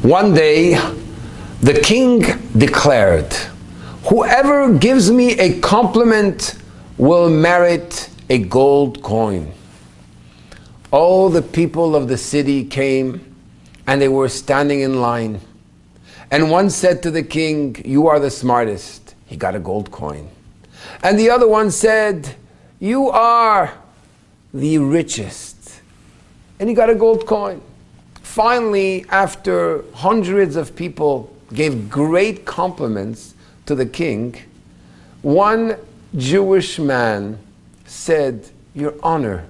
One day, the king declared, "Whoever gives me a compliment will merit a gold coin." All the people of the city came, and they were standing in line. And one said to the king, "You are the smartest." He got a gold coin. And the other one said, "You are the richest." And he got a gold coin. Finally, after hundreds of people gave great compliments to the king, one Jewish man said, "Your Honor,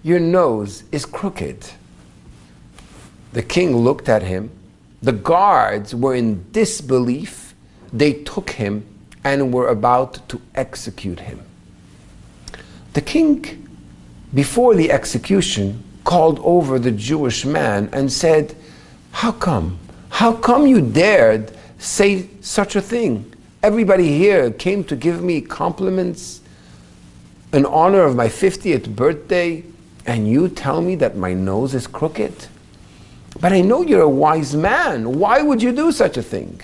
your nose is crooked." The king looked at him. The guards were in disbelief. They took him and were about to execute him. The king, before the execution, called over the Jewish man and said, How come? How come you dared say such a thing? Everybody here came to give me compliments in honor of my 50th birthday, and you tell me that my nose is crooked? But I know you're a wise man. Why would you do such a thing?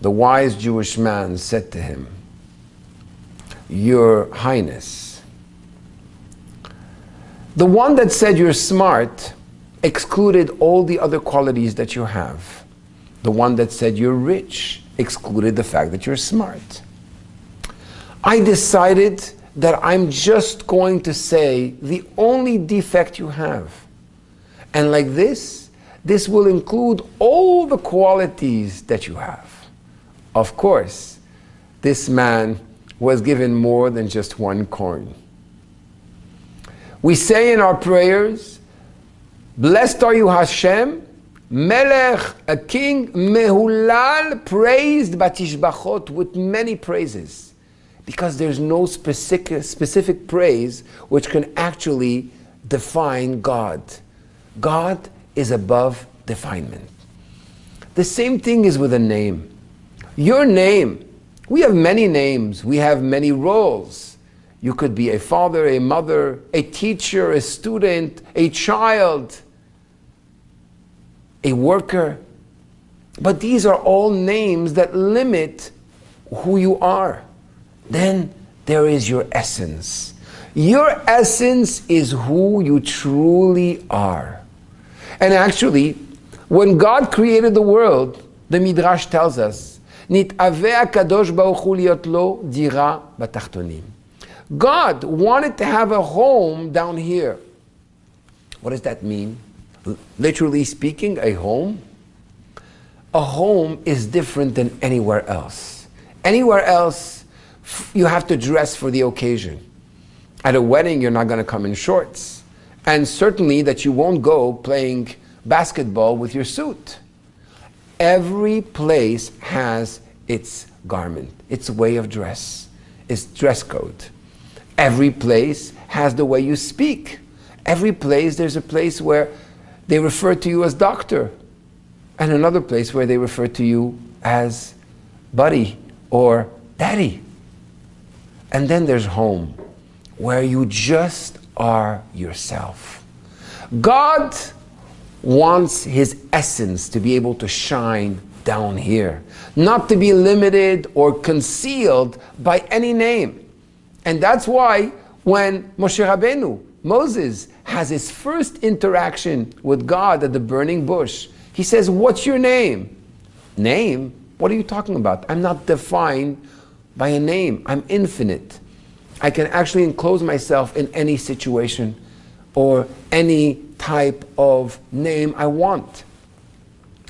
The wise Jewish man said to him, "Your Highness, the one that said you're smart excluded all the other qualities that you have. The one that said you're rich excluded the fact that you're smart. I decided that I'm just going to say the only defect you have. And like this will include all the qualities that you have." Of course, this man was given more than just one coin. We say in our prayers, "Blessed are you, Hashem, Melech, a king, Mehulal, praised batishbachot, with many praises." Because there's no specific praise which can actually define God. God is above definement. The same thing is with a name. Your name, we have many names, we have many roles. You could be a father, a mother, a teacher, a student, a child, a worker. But these are all names that limit who you are. Then there is your essence. Your essence is who you truly are. And actually, when God created the world, the Midrash tells us, "Nit'aveh HaKadosh Baruch Hu liot lo dira batachtonim." God wanted to have a home down here. What does that mean? Literally speaking, a home? A home is different than anywhere else. Anywhere else, you have to dress for the occasion. At a wedding, you're not going to come in shorts. And certainly that you won't go playing basketball with your suit. Every place has its garment, its way of dress, its dress code. Every place has the way you speak. Every place, there's a place where they refer to you as doctor, and another place where they refer to you as buddy or daddy. And then there's home, where you just are yourself. God wants His essence to be able to shine down here, not to be limited or concealed by any name. And that's why when Moshe Rabbeinu, Moses, has his first interaction with God at the burning bush, he says, "What's your name?" Name? What are you talking about? I'm not defined by a name. I'm infinite. I can actually enclose myself in any situation or any type of name I want.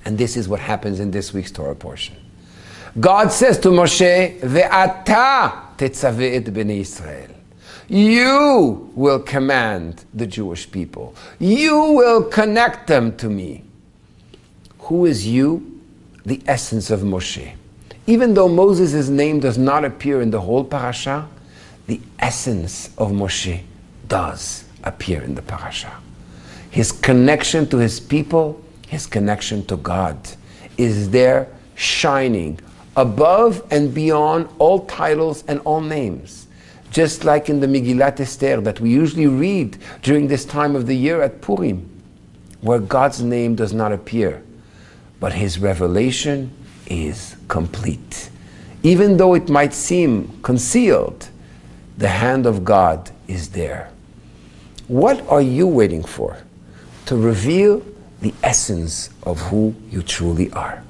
And this is what happens in this week's Torah portion. God says to Moshe, "Ve'ata tetzave et bnei Yisrael." You will command the Jewish people. You will connect them to me. Who is you? The essence of Moshe. Even though Moses' name does not appear in the whole parasha, the essence of Moshe does appear in the parasha. His connection to his people, his connection to God, is there shining above and beyond all titles and all names. Just like in the Megillat Esther that we usually read during this time of the year at Purim. where God's name does not appear, but His revelation is complete. Even though it might seem concealed, the hand of God is there. What are you waiting for to reveal the essence of who you truly are?